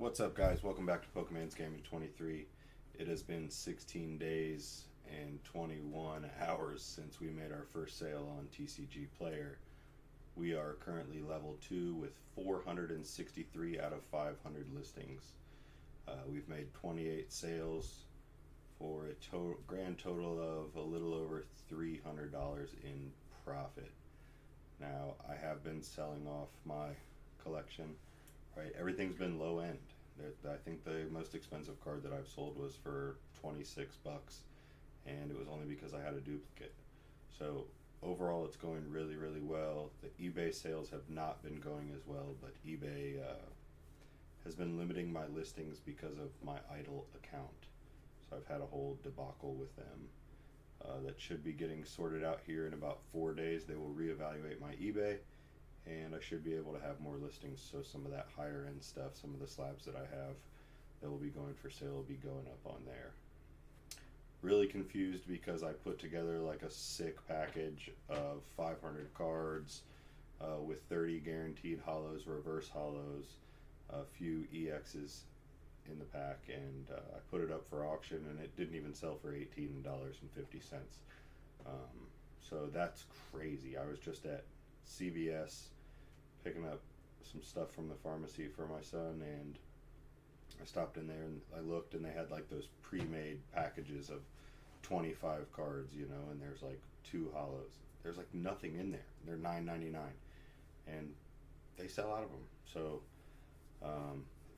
What's up, guys? Welcome back to Pokemon's Gaming 23. It has been 16 days and 21 hours since we made our first sale on TCG Player. We are currently level 2 with 463 out of 500 listings. We've made 28 sales for a grand total of a little over $300 in profit. Now, I have been selling off my collection. Right, everything's been low end. I think the most expensive card that I've sold was for $26, and it was only because I had a duplicate. So overall, it's going really, really well. The eBay sales have not been going as well, but eBay has been limiting my listings because of my idle account. So I've had a whole debacle with them. That should be getting sorted out here in about 4 days. They will reevaluate my eBay, and I should be able to have more listings, so some of that higher end stuff, some of the slabs that I have that will be going for sale will be going up on there. Really confused because I put together like a sick package of 500 cards with 30 guaranteed hollows, reverse hollows, a few EXs in the pack, and I put it up for auction, and it didn't even sell for $18.50. So that's crazy. I was just at CVS picking up some stuff from the pharmacy for my son, and I stopped in there and I looked, and they had like those pre-made packages of 25 cards, you know, and there's like 2 hollows. There's like nothing in there. They're $9.99, and they sell out of them. So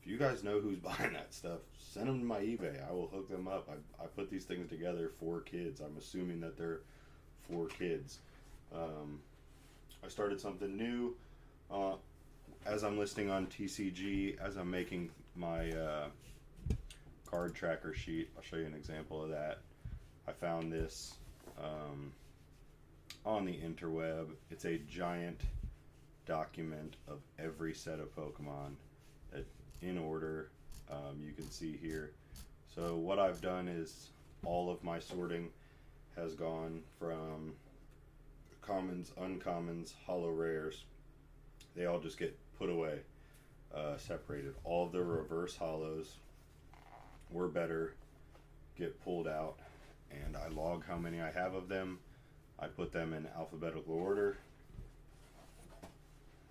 if you guys know who's buying that stuff, send them to my eBay. I will hook them up. I put these things together for kids. I'm assuming that they're for kids. I started something new as I'm listing on TCG, as I'm making my card tracker sheet. I'll show you an example of that. I found this on the interweb. It's a giant document of every set of Pokemon in order. You can see here. So what I've done is all of my sorting has gone from commons, uncommons, hollow rares. They all just get put away, separated. All of the reverse hollows were better, get pulled out, and I log how many I have of them. I put them in alphabetical order,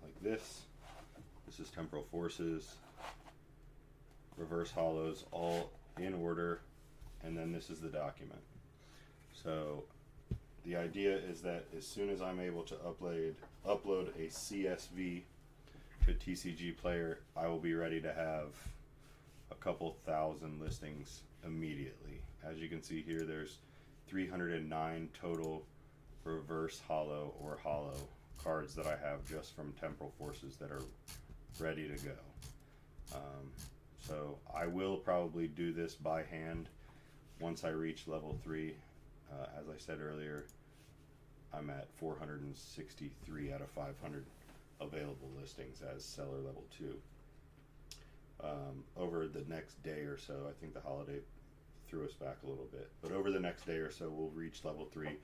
like this. This is Temporal Forces, reverse hollows, all in order, and then this is the document. So the idea is that as soon as I'm able to upload a CSV to TCG Player, I will be ready to have a couple thousand listings immediately. As you can see here, there's 309 total reverse hollow or hollow cards that I have just from Temporal Forces that are ready to go. So I will probably do this by hand once I reach level 3. As I said earlier, I'm at 463 out of 500 available listings as seller level 2. Over the next day or so, I think the holiday threw us back a little bit, but over the next day or so we'll reach level 3,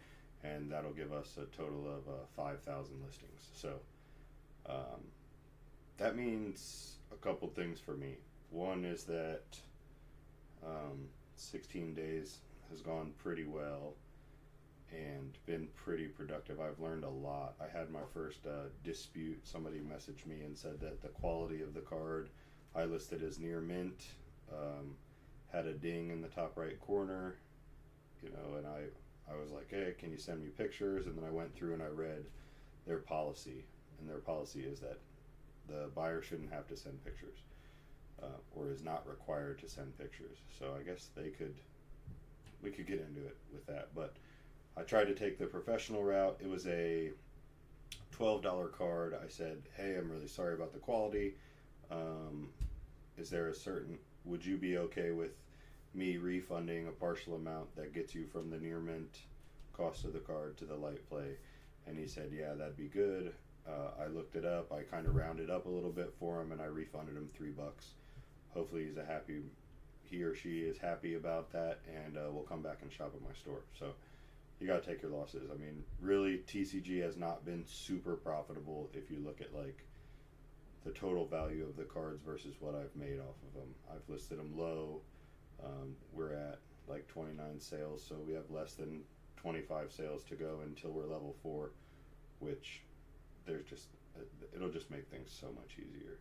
and that'll give us a total of 5,000 listings. So that means a couple things for me. One is that 16 days has gone pretty well and been pretty productive. I've learned a lot. I had my first dispute. Somebody messaged me and said that the quality of the card I listed as near mint had a ding in the top right corner, you know, and I was like, hey, can you send me pictures? And then I went through and I read their policy, and their policy is that the buyer shouldn't have to send pictures, or is not required to send pictures. So I guess we could get into it with that, but I tried to take the professional route. It was a $12 card. I said, hey, I'm really sorry about the quality. Is there a certain, would you be okay with me refunding a partial amount that gets you from the near mint cost of the card to the light play? And he said, yeah, that'd be good. I looked it up. I kind of rounded up a little bit for him, and I refunded him $3. Hopefully he or she is happy about that, and will come back and shop at my store. So you got to take your losses. I mean, really, TCG has not been super profitable if you look at like the total value of the cards versus what I've made off of them. I've listed them low. We're at like 29 sales, so we have less than 25 sales to go until we're level 4, which there's just it'll just make things so much easier.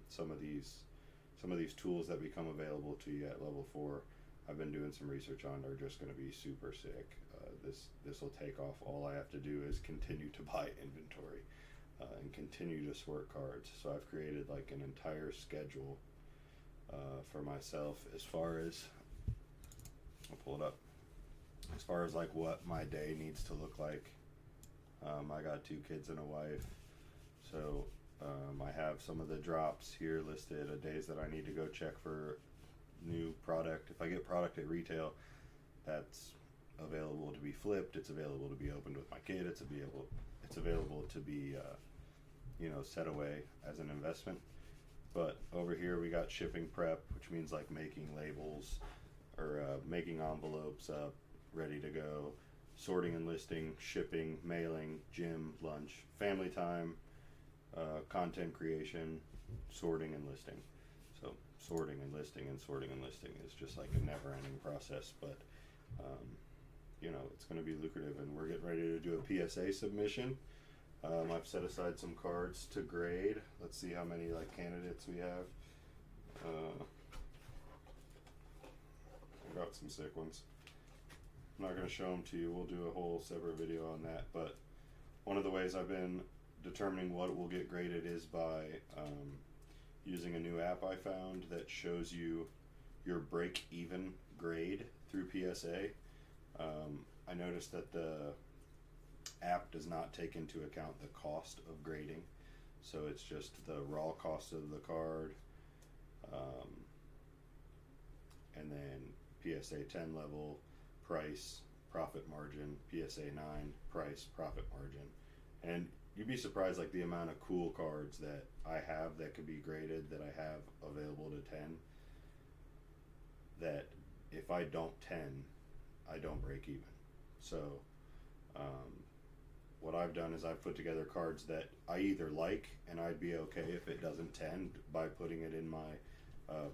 Some of these tools that become available to you at level 4, I've been doing some research on, are just going to be super sick. This will take off. All I have to do is continue to buy inventory and continue to sort cards. So I've created like an entire schedule for myself as far as, I'll pull it up, as far as like what my day needs to look like. I got 2 kids and a wife, so I have some of the drops here listed, days that I need to go check for new product. If I get product at retail that's available to be flipped, it's available to be opened with my kid, it's available to be set away as an investment. But over here we got shipping prep, which means like making labels or making envelopes up ready to go, sorting and listing, shipping, mailing, gym, lunch, family time, content creation, sorting and listing. So sorting and listing and sorting and listing is just like a never-ending process, but it's going to be lucrative, and we're getting ready to do a PSA submission. I've set aside some cards to grade. Let's see how many like candidates we have. I got some sick ones. I'm not going to show them to you. We'll do a whole separate video on that, but one of the ways I've been determining what will get graded is by using a new app I found that shows you your break-even grade through PSA. I noticed that the app does not take into account the cost of grading, so it's just the raw cost of the card, and then PSA 10 level, price, profit margin, PSA 9, price, profit margin. And you'd be surprised like the amount of cool cards that I have that could be graded, that I have available to 10, that if I don't 10, I don't break even. So what I've done is I've put together cards that I either like, and I'd be okay if it doesn't 10 by putting it in my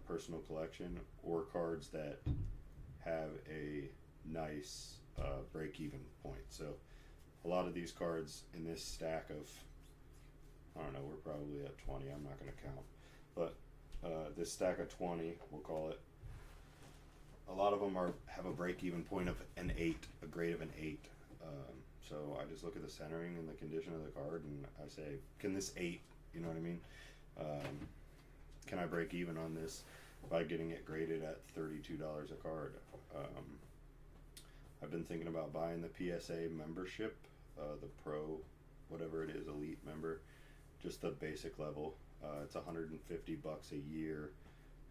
personal collection, or cards that have a nice break-even point. So a lot of these cards in this stack of, I don't know, we're probably at 20, I'm not going to count, but this stack of 20, we'll call it, a lot of them have a break-even point of an 8, a grade of an 8. So I just look at the centering and the condition of the card, and I say, can this 8, you know what I mean? Can I break even on this by getting it graded at $32 a card? I've been thinking about buying the PSA membership, the Pro, whatever it is, Elite member, just the basic level. It's $150 a year,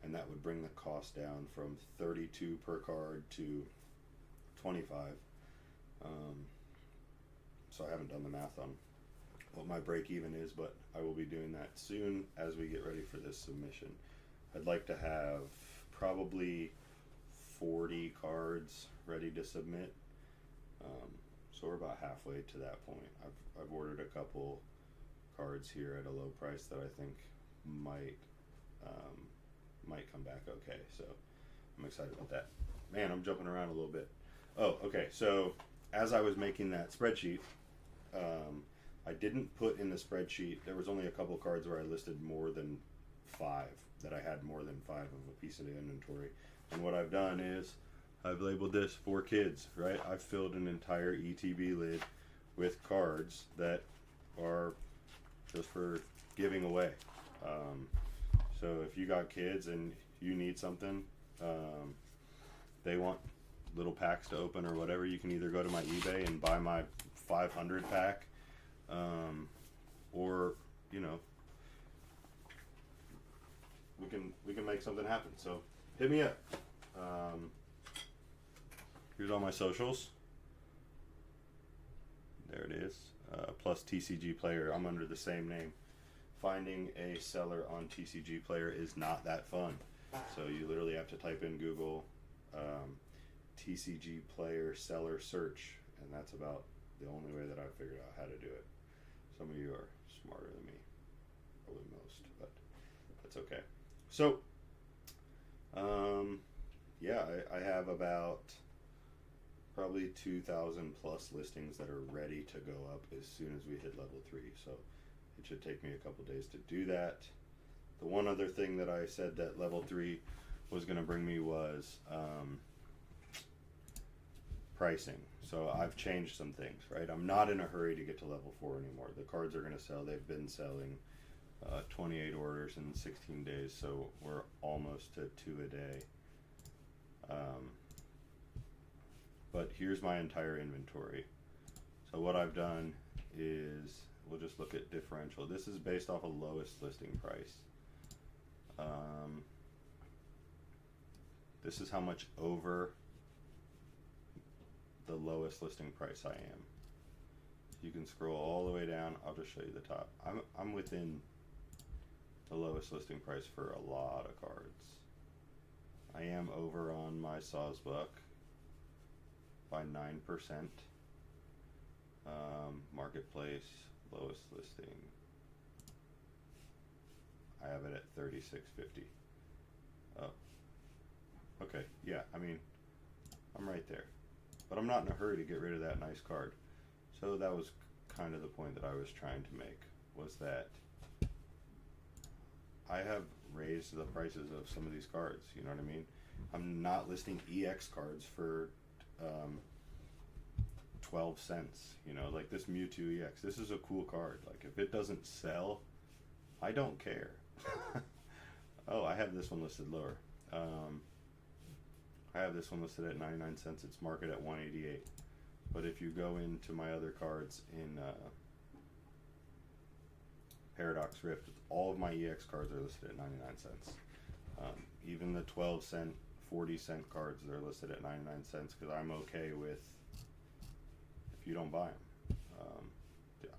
and that would bring the cost down from $32 per card to $25. So I haven't done the math on what my break even is, but I will be doing that soon as we get ready for this submission. I'd like to have probably 40 cards ready to submit. So we're about halfway to that point. I've ordered a couple cards here at a low price that I think might come back okay. So I'm excited about that. Man, I'm jumping around a little bit. Oh, okay. So as I was making that spreadsheet, I didn't put in the spreadsheet, there was only a couple cards where I listed more than 5, that I had more than 5 of a piece of the inventory. And what I've done is I've labeled this for kids, right? I've filled an entire ETB lid with cards that are just for giving away. So if you got kids and you need something, they want little packs to open or whatever, you can either go to my eBay and buy my 500 pack, or we can make something happen. So hit me up. Here's all my socials. There it is. Plus TCG Player. I'm under the same name. Finding a seller on TCG Player is not that fun. So you literally have to type in Google TCG Player seller search, and that's about the only way that I've figured out how to do it. Some of you are smarter than me, probably most, but that's okay. So, yeah, I have about probably 2,000 plus listings that are ready to go up as soon as we hit level 3. So it should take me a couple days to do that. The one other thing that I said that level 3 was going to bring me was pricing. So I've changed some things, right? I'm not in a hurry to get to level 4 anymore. The cards are going to sell. They've been selling 28 orders in 16 days, so we're almost to 2 a day. But here's my entire inventory. So what I've done is, we'll just look at differential. This is based off of lowest listing price. This is how much over the lowest listing price I am. You can scroll all the way down. I'll just show you the top. I'm within the lowest listing price for a lot of cards. I am over on my Sawsbuck by 9%. Marketplace lowest listing, I have it at $36.50. Oh, okay, yeah, I mean, I'm right there, but I'm not in a hurry to get rid of that nice card. So that was kind of the point that I was trying to make, was that I have raised the prices of some of these cards, you know what I mean? I'm not listing EX cards for 12 cents, you know, like this Mewtwo EX. This is a cool card. Like, if it doesn't sell, I don't care. Oh, I have this one listed lower. I have this one listed at 99 cents. It's marketed at 188. But if you go into my other cards in Paradox Rift, all of my EX cards are listed at 99 cents. Even the 12 cent, 40 cent cards, they're listed at 99 cents, because I'm okay with if you don't buy them. Yeah.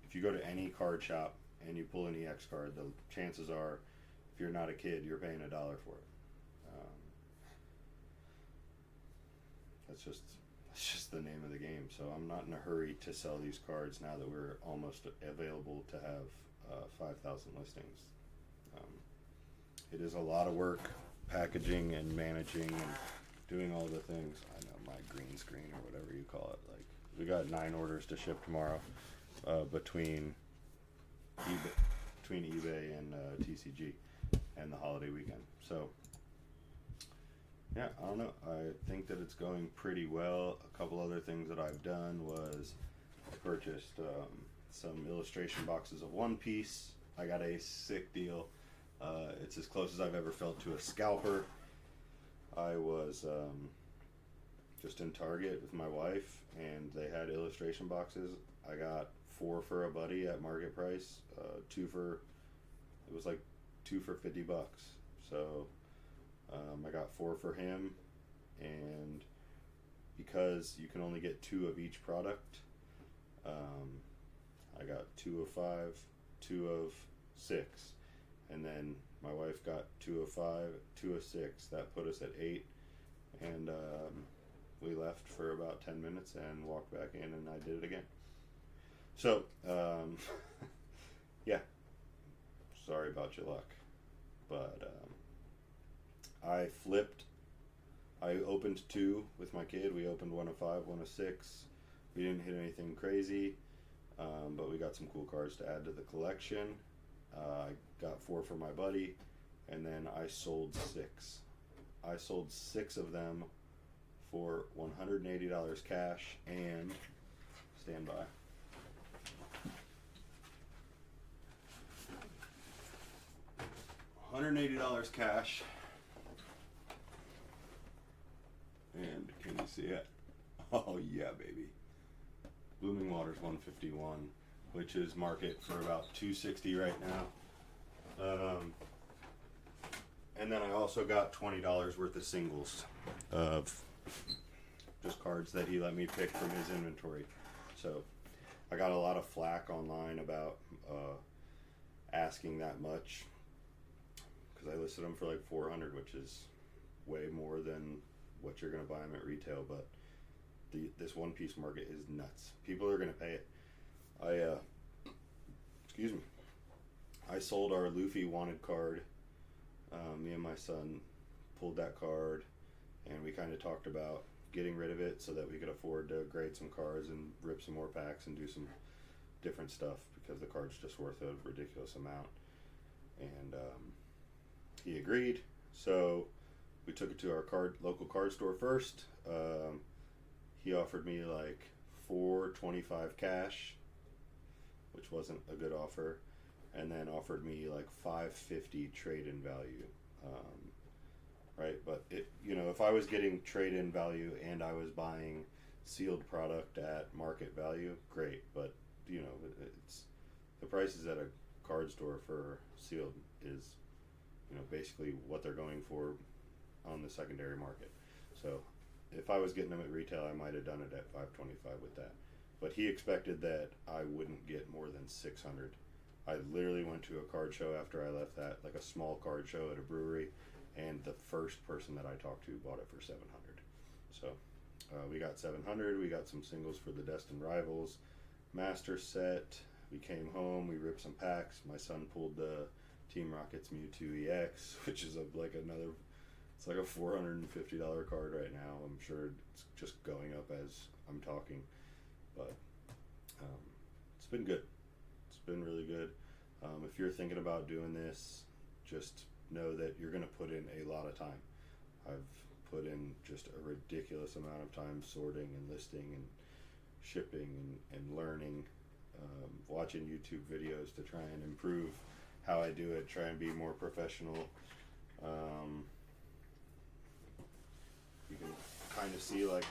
If you go to any card shop and you pull an EX card, the chances are, if you're not a kid, you're paying $1 for it. That's just the name of the game. So I'm not in a hurry to sell these cards now that we're almost available to have 5,000 listings. It is a lot of work packaging and managing and doing all the things. I know, my green screen or whatever you call it. Like, we got 9 orders to ship tomorrow between eBay and TCG and the holiday weekend. So yeah, I don't know. I think that it's going pretty well. A couple other things that I've done was I purchased some illustration boxes of One Piece. I got a sick deal. It's as close as I've ever felt to a scalper. I was just in Target with my wife, and they had illustration boxes. I got 4 for a buddy at market price. 2 for $50. So I got 4 for him, and because you can only get 2 of each product, I got 2 of 5, 2 of 6, and then my wife got 2 of 5, 2 of 6. That put us at 8, and we left for about 10 minutes and walked back in, and I did it again. So yeah, sorry about your luck, but I flipped. I opened 2 with my kid. We opened 1 of 5, 1 of 6. We didn't hit anything crazy, but we got some cool cards to add to the collection. I got 4 for my buddy, and then I sold 6. I sold 6 of them for $180 cash, and stand by. $180 cash. And can you see it? Oh yeah, baby. Blooming Waters 151, which is market for about $260 right now. And then I also got $20 worth of singles of just cards that he let me pick from his inventory. So I got a lot of flack online about asking that much, because I listed them for like $400, which is way more than what you're going to buy them at retail. But this One Piece market is nuts. People are going to pay it. I I sold our Luffy wanted card. Me and my son pulled that card, and we kind of talked about getting rid of it so that we could afford to grade some cards and rip some more packs and do some different stuff, because the card's just worth a ridiculous amount. And he agreed, so we took it to our local card store first. He offered me like $4.25 cash, which wasn't a good offer, and then offered me like $5.50 trade-in value. Right, but if I was getting trade-in value and I was buying sealed product at market value, great. But it's the prices at a card store for sealed is basically what they're going for on the secondary market. So if I was getting them at retail, I might have done it at $5.25 with that. But he expected that I wouldn't get more than $600. I literally went to a card show after I left that, like a small card show at a brewery, and the first person that I talked to bought it for $700. So we got $700. We got some singles for the Destined Rivals Master set. We came home. We ripped some packs. My son pulled the Team Rockets Mewtwo EX, which is it's like a $450 card right now. I'm sure it's just going up as I'm talking, but it's been good. It's been really good. If you're thinking about doing this, just know that you're going to put in a lot of time. I've put in just a ridiculous amount of time sorting and listing and shipping and learning, watching YouTube videos to try and improve how I do it, try and be more professional. You can kind of see like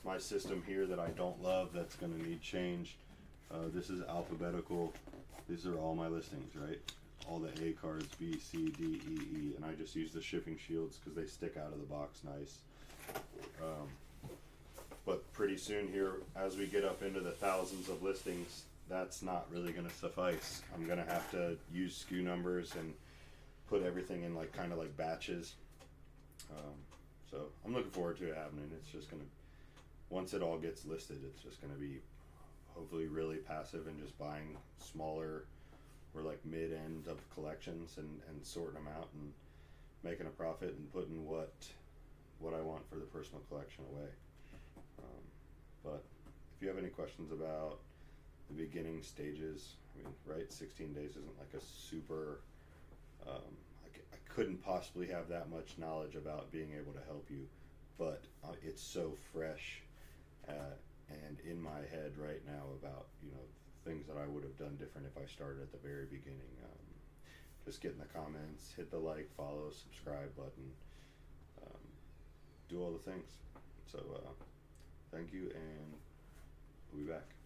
my system here that I don't love, that's going to need changed. This is alphabetical. These are all my listings, right? All the A cards, B, C, D, E, E, and I just use the shipping shields because they stick out of the box nice. But pretty soon here, as we get up into the thousands of listings, that's not really going to suffice. I'm going to have to use SKU numbers and put everything in kind of like batches. So I'm looking forward to it happening. It's just going to, once it all gets listed, it's just going to be hopefully really passive and just buying smaller or like mid-end of collections and sorting them out and making a profit and putting what I want for the personal collection away. But if you have any questions about the beginning stages, I mean, right, 16 days isn't like a super, I couldn't possibly have that much knowledge about being able to help you, but it's so fresh and in my head right now about things that I would have done different if I started at the very beginning. Just get in the comments, hit the like, follow, subscribe button, do all the things. So thank you, and we'll be back.